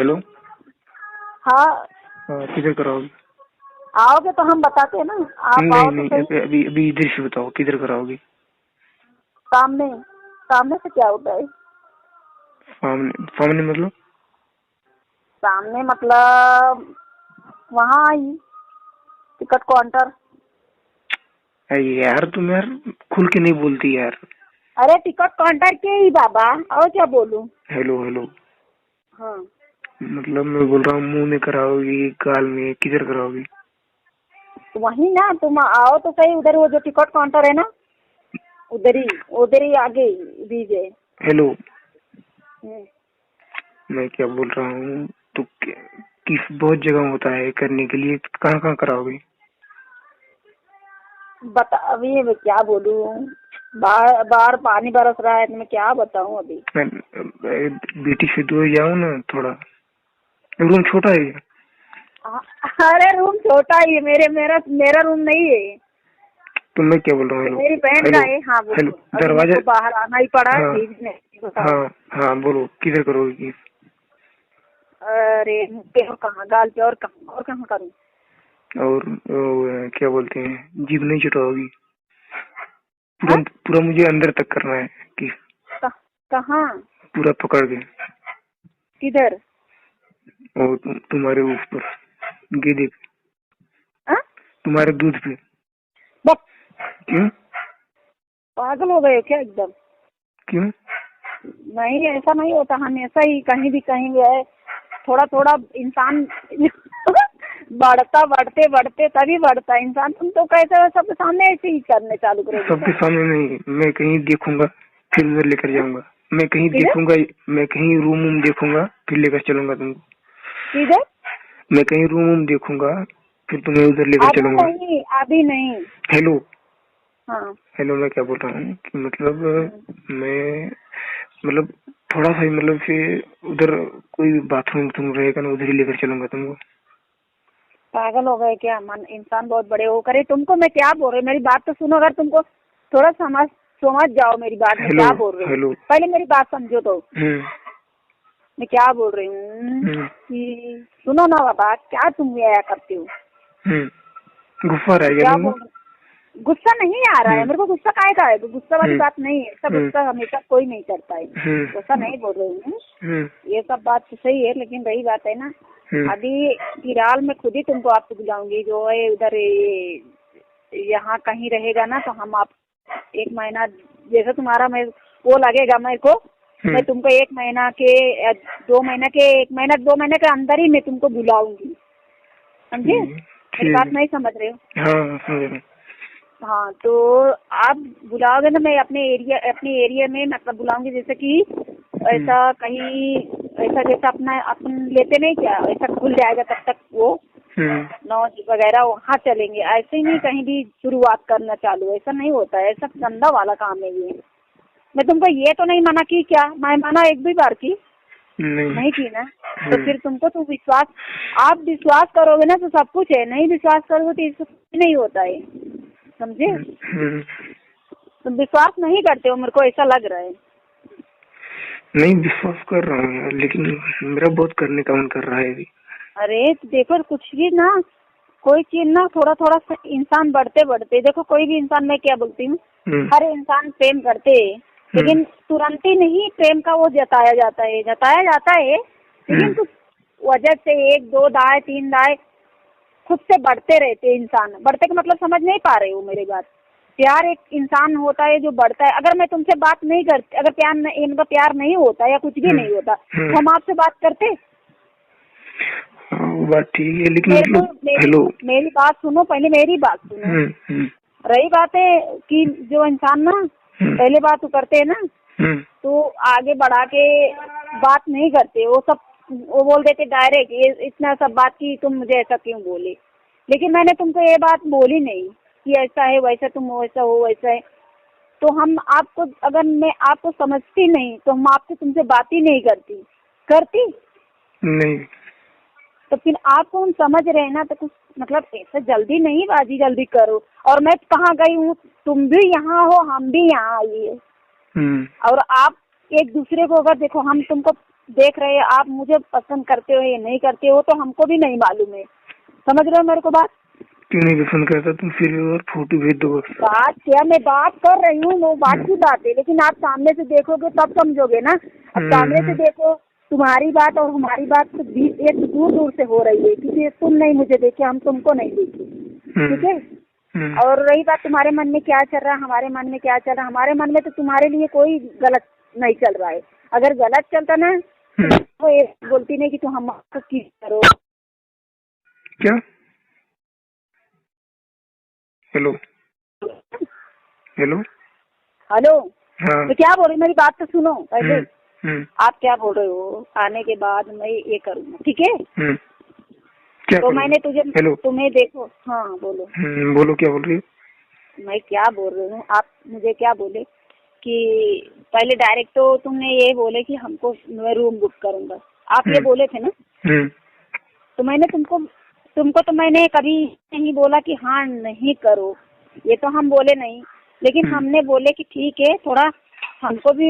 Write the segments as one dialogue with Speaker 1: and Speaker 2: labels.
Speaker 1: Hello.
Speaker 2: हाँ,
Speaker 1: किधर कराओगे?
Speaker 2: आओगे तो हम बताते हैं ना। आप
Speaker 1: नहीं
Speaker 2: आओ तो
Speaker 1: नहीं,
Speaker 2: सही।
Speaker 1: अभी अभी इधर से बताओ किधर कराओगे?
Speaker 2: सामने। सामने से क्या होता है?
Speaker 1: सामने सामने मतलब?
Speaker 2: सामने मतलब वहाँ आई टिकट काउंटर।
Speaker 1: अरे यार तुम यार खुल के नहीं बोलती यार।
Speaker 2: अरे टिकट काउंटर के ही बाबा, और क्या बोलूं?
Speaker 1: Hello hello.
Speaker 2: हाँ,
Speaker 1: मतलब मैं बोल रहा हूँ मुंह में कराओगी, गाल में, किधर कराओगी?
Speaker 2: तो वही ना, तुम आओ तो सही। उधर वो जो टिकट काउंटर है ना, उधर ही आगे दीजिए।
Speaker 1: हेलो। मैं क्या बोल रहा हूँ, तो किस बहुत जगह होता है करने के लिए, कहाँ कहाँ कराओगे?
Speaker 2: बता अभी मैं क्या बोलूं। बाहर बाहर पानी बरस रहा है तो मैं क्या बताऊं अभी।
Speaker 1: मैं बेटी से दूर जाऊँ ना थोड़ा। रूम छोटा है क्या?
Speaker 2: अरे रूम छोटा ही है। मेरा रूम नहीं है।
Speaker 1: तो मैं क्या बोल रहा हूँ, हेलो
Speaker 2: मेरी बहन का
Speaker 1: हेलो
Speaker 2: है। हाँ
Speaker 1: हेलो।
Speaker 2: बोलो। अभी मेरे
Speaker 1: दरवाजा।
Speaker 2: को बाहर आना ही पड़ा
Speaker 1: हाँ
Speaker 2: खींचने। बताओ।
Speaker 1: हाँ हाँ, बोलो किधर करोगे?
Speaker 2: अरे मुँह पे और कहाँ, गाल पे और कहाँ करूँ?
Speaker 1: और क्या बोलते हैं, जीभ नहीं चुटाओगी? पूरा
Speaker 2: हाँ?
Speaker 1: पूरा मुझे अंदर तक करना है कि
Speaker 2: कहाँ?
Speaker 1: पूरा पकड़ के।
Speaker 2: किधर?
Speaker 1: और तुम्हारे ऊपर, गेदे पे,
Speaker 2: हाँ?
Speaker 1: तुम्हारे दूध पे।
Speaker 2: बस,
Speaker 1: क्यों?
Speaker 2: पागल हो गए हो क्या एकदम?
Speaker 1: क्यों?
Speaker 2: नहीं, ऐसा नहीं होता हमेशा ही। कहीं भी कहीं भी है। थोड़ा थोड़ा इंसान बढ़ते बढ़ते तभी बढ़ता है इंसान। तुम तो कैसे सबके सामने ऐसे ही करने चालू करोगे
Speaker 1: सबके
Speaker 2: क्या?
Speaker 1: सामने नहीं, मैं कहीं देखूंगा फिर उधर लेकर जाऊंगा। मैं कहीं
Speaker 2: किधर?
Speaker 1: देखूंगा, मैं कहीं रूम वूम देखूंगा फिर लेकर चलूंगा तुमको।
Speaker 2: किधर?
Speaker 1: मैं कहीं रूम वूम देखूंगा फिर तुम्हें उधर लेकर
Speaker 2: अभी
Speaker 1: चलूंगा।
Speaker 2: नहीं, अभी नहीं।
Speaker 1: हेलो
Speaker 2: हाँ।
Speaker 1: हेलो। मैं क्या बोल रहा हूँ कि मतलब मैं मतलब थोड़ा सा ही, मतलब फिर उधर कोई बाथरूम तुम रहेगा ना, उधर ही लेकर चलूंगा तुमको।
Speaker 2: पागल हो गए क्या? मन इंसान बहुत बड़े हो करे। तुमको मैं क्या बोल रही हूँ, मेरी बात तो सुनो। अगर तुमको थोड़ा समझ जाओ मेरी बात। मैं
Speaker 1: हेलो
Speaker 2: क्या बोल रही हूँ,
Speaker 1: हेलो।
Speaker 2: पहले मेरी बात समझो तो। मैं क्या बोल रही हूँ कि सुनो ना बाबा, क्या तुम ये करते हो?
Speaker 1: गुस्सा रह गया
Speaker 2: क्या
Speaker 1: तुमको?
Speaker 2: बोल? गुस्सा नहीं आ रहा है मेरे को। गुस्सा काहे का है? तो गुस्सा वाली बात नहीं है। ऐसा गुस्सा हमेशा कोई नहीं करता है। गुस्सा नहीं बोल रही हूँ। ये सब बात तो सही है, लेकिन रही बात है ना, अभी फिलहाल मैं खुद ही तुमको आपसे बुलाऊंगी। जो है उधर यहाँ कहीं रहेगा ना, तो हम आप 1 महीना जैसे तुम्हारा मैं वो लगेगा मेरे को, मैं तुमको 1 महीना के 2 महीने के 1 महीना 2 महीने के अंदर ही मैं तुमको बुलाऊंगी। समझे? मेरी बात नहीं समझ रहे हो?
Speaker 1: हाँ समझ रहे।
Speaker 2: हाँ, तो आप बुलाओगे ना, मैं अपने एरिया में मतलब बुलाऊंगी। जैसे कि ऐसा कहीं, ऐसा जैसा अपन लेते नहीं क्या, ऐसा खुल जाएगा तब तक वो लॉन्च वगैरह, वहाँ चलेंगे। ऐसे ही नहीं कहीं भी शुरुआत करना चालू, ऐसा नहीं होता है। ऐसा गंदा वाला काम है ये। मैं तुमको ये तो नहीं मना की क्या? मैं मना एक भी बार की नहीं की ना। तो फिर तुमको तो विश्वास, आप विश्वास करोगे ना तो सब कुछ है। नहीं विश्वास करोगे तो इससे कुछ नहीं होता है। समझे? तुम विश्वास नहीं करते हो, मेरे को ऐसा लग रहा है।
Speaker 1: नहीं, विश्वास कर रहा हूँ यार, लेकिन मेरा बहुत करने का मन कर रहा है अभी।
Speaker 2: अरे देखो, कुछ भी ना, कोई चीज ना थोड़ा थोड़ा इंसान बढ़ते बढ़ते, देखो कोई भी इंसान, मैं क्या बोलती हूँ, हर इंसान प्रेम करते है, लेकिन तुरंत ही नहीं प्रेम का वो जताया जाता है। लेकिन कुछ वजह से 1 2 दाए 3 दाए खुद से बढ़ते रहते इंसान। बढ़ते का मतलब समझ नहीं पा रहे हो मेरी बात? प्यार एक इंसान होता है जो बढ़ता है। अगर मैं तुमसे बात नहीं करती, अगर प्यार नहीं, मतलब प्यार नहीं होता या कुछ भी नहीं होता, तो हम आपसे बात करते?
Speaker 1: बात ठीक है, लेकिन मतलब हेलो,
Speaker 2: मेरी बात सुनो, पहले मेरी बात सुनो। रही बात है कि जो इंसान ना पहले बात करते हैं ना, तो आगे बढ़ा के बात नहीं करते। वो बोल देते डायरेक्ट, ये इतना सब बात की, तुम मुझे ऐसा क्यों बोले? लेकिन मैंने तुमको ये बात बोली नहीं कि ऐसा है वैसा, तुम वैसा हो वैसा है। तो हम आपको, अगर मैं आपको समझती नहीं तो हम आपसे तुमसे बात ही नहीं करती
Speaker 1: नहीं।
Speaker 2: तो फिर आपको हम समझ रहे हैं ना, तो कुछ मतलब ऐसा जल्दी नहीं बाजी जल्दी करो। और मैं कहाँ गई हूँ? तुम भी यहाँ हो, हम भी यहाँ आइए। और आप एक दूसरे को, अगर देखो हम तुमको देख रहे हैं, आप मुझे पसंद करते हो या नहीं करते हो तो हमको भी नहीं मालूम है। समझ रहे हो मेरे को बात?
Speaker 1: क्यों नहीं पसंद करता तुम? फिर और फोटो भेज दो बस।
Speaker 2: बात क्या, मैं बात कर रही हूँ, वो बात की बात है, लेकिन आप सामने से देखोगे तब समझोगे ना। अब सामने से देखो, तुम्हारी बात और हमारी बात तो एक दूर दूर से हो रही है, क्योंकि तुम नहीं मुझे देखे, हम तुमको नहीं देखे, ठीक है। और रही बात तुम्हारे मन में क्या चल रहा है, हमारे मन में क्या चल रहा है, हमारे मन में तो तुम्हारे लिए कोई गलत नहीं चल रहा है। अगर गलत चलता ना तो ये बोलती नहीं कि तुम हमको किस करो।
Speaker 1: क्या? हेलो हेलो
Speaker 2: हेलो,
Speaker 1: हाँ।
Speaker 2: तो क्या बोल रही, मेरी बात तो सुनो पहले। आप क्या बोल रहे हो, आने के बाद मैं ये करूँगा, ठीक है।
Speaker 1: क्या
Speaker 2: तो मैंने तुम्हें देखो, हाँ बोलो।
Speaker 1: बोलो, क्या बोल रही हो?
Speaker 2: मैं क्या बोल रही हूँ, आप मुझे क्या बोले कि पहले डायरेक्ट तो तुमने ये बोले कि हमको मैं रूम बुक करूंगा, आप ये बोले थे ना। तो मैंने तुमको तो मैंने कभी नहीं बोला कि हाँ नहीं करो, ये तो हम बोले नहीं। लेकिन हमने बोले कि ठीक है, थोड़ा हमको भी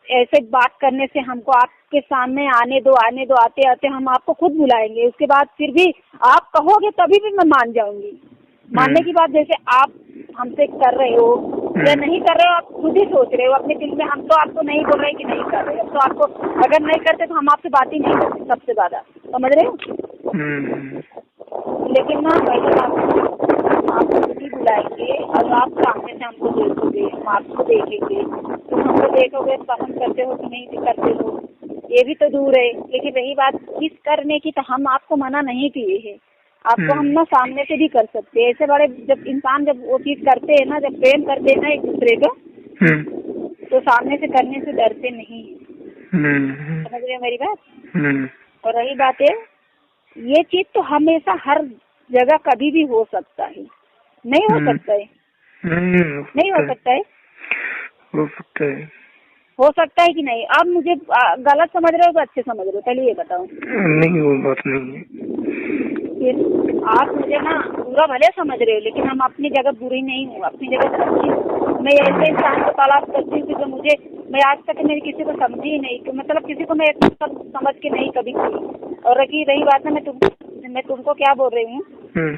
Speaker 2: ऐसे बात करने से हमको आपके सामने आने दो, आते आते हम आपको खुद बुलाएंगे। उसके बाद फिर भी आप कहोगे तभी भी मैं मान जाऊंगी। मानने की बात, जैसे आप हमसे कर रहे हो या नहीं कर रहे हो, आप खुद ही सोच रहे हो अपने दिल में। हम तो आपको नहीं बोल रहे कि नहीं कर रहे हो, तो आपको अगर नहीं करते तो हम आपसे बात ही नहीं करते सबसे ज्यादा, समझ रहे हो। लेकिन ना पहले आपको खुद ही बुलाएंगे और आप सामने से हमको देखोगे, हम आपको देखेंगे, तो हमको देखोगे पसंद करते हो कि नहीं करते हो, ये भी तो दूर है। लेकिन रही बात किस करने की, तो हम आपको मना नहीं किए हैं, आपको हम ना सामने से भी कर सकते हैं। ऐसे बड़े जब इंसान जब वो चीज करते हैं ना, जब प्रेम करते हैं ना एक दूसरे को, तो सामने से करने से डरते नहीं है। समझ रहे हो मेरी बात? और रही बात है, ये चीज तो हमेशा हर जगह कभी भी हो सकता है, नहीं हो सकता है, नहीं हो सकता है,
Speaker 1: हो सकता है,
Speaker 2: हो सकता है कि नहीं। अब मुझे गलत समझ रहे हो तो अच्छे समझ रहे हो, पहले ये बताओ।
Speaker 1: नहीं, वो बात नहीं है।
Speaker 2: आप मुझे ना बुरा भले समझ रहे हो, लेकिन हम अपनी जगह बुरी नहीं हूँ, अपनी जगह सच्ची हूँ। मैं ऐसे इंसान को तलाश करती हूँ कि जो मुझे, मैं आज तक मेरी किसी को समझी ही नहीं, कि मतलब किसी को मैं समझ के नहीं कभी की। और रही बात ना, मैं तुमको क्या बोल रही हूँ,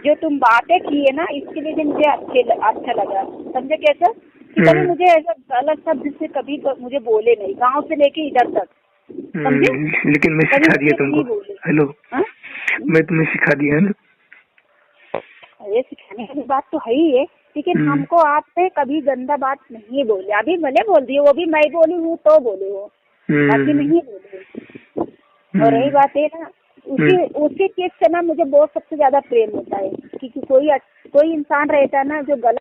Speaker 2: जो तुम बातें की है ना, इसके लिए जो मुझे अच्छा लगा, समझे कैसे, कि कभी मुझे ऐसा गलत शब्द से कभी मुझे बोले नहीं, गाँव से लेके इधर तक, समझे।
Speaker 1: लेकिन मैं सिखा दिया तुमको। हेलो, मैं तुम्हें सिखा दिया है ना।
Speaker 2: ये सिखाने वाली बात तो है ही है, लेकिन हमको आपसे कभी गंदा बात नहीं बोले। अभी भले बोल दिए, वो भी मैं बोली हूँ तो बोले हो, बाकी नहीं बोले। और रही बात है ना, उसी चीज से ना मुझे बहुत सबसे ज्यादा प्रेम होता है, क्योंकि कोई इंसान रहता है ना जो गलत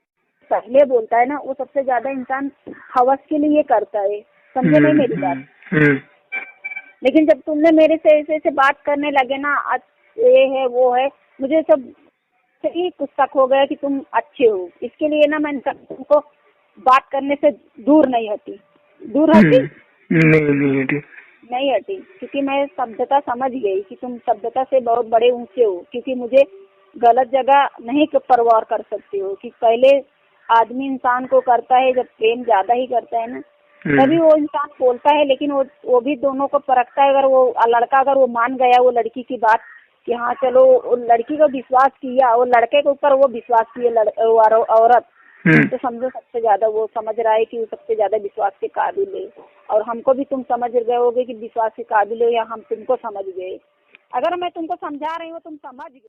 Speaker 2: पहले बोलता है ना, वो सबसे ज्यादा इंसान हवस के लिए करता है, समझे नहीं मेरी बात। लेकिन जब तुमने मेरे से ऐसे बात करने लगे ना, ये है वो है, मुझे सब ही कुछ शक हो गया कि तुम अच्छे हो। इसके लिए ना मैंने तुमको बात करने से दूर नहीं हटी, नहीं हटी, क्योंकि मैं सभ्यता समझ गई कि तुम सभ्यता से बहुत बड़े ऊंचे हो। क्योंकि मुझे गलत जगह नहीं परवार कर सकती हो, कि पहले आदमी इंसान को करता है जब प्रेम ज्यादा ही करता है ना, तभी वो इंसान बोलता है। लेकिन वो भी दोनों को परखता है। अगर वो लड़का अगर वो मान गया वो लड़की की बात कि हाँ चलो, लड़की को विश्वास किया, वो लड़के के ऊपर वो विश्वास किए औरत, तो समझो सबसे ज्यादा वो समझ रहा है कि वो सबसे ज्यादा विश्वास के काबिल है। और हमको भी तुम समझ गए होगे कि विश्वास के काबिल हो, या हम तुमको समझ गए। अगर मैं तुमको समझा रही हूँ तुम समझ गए।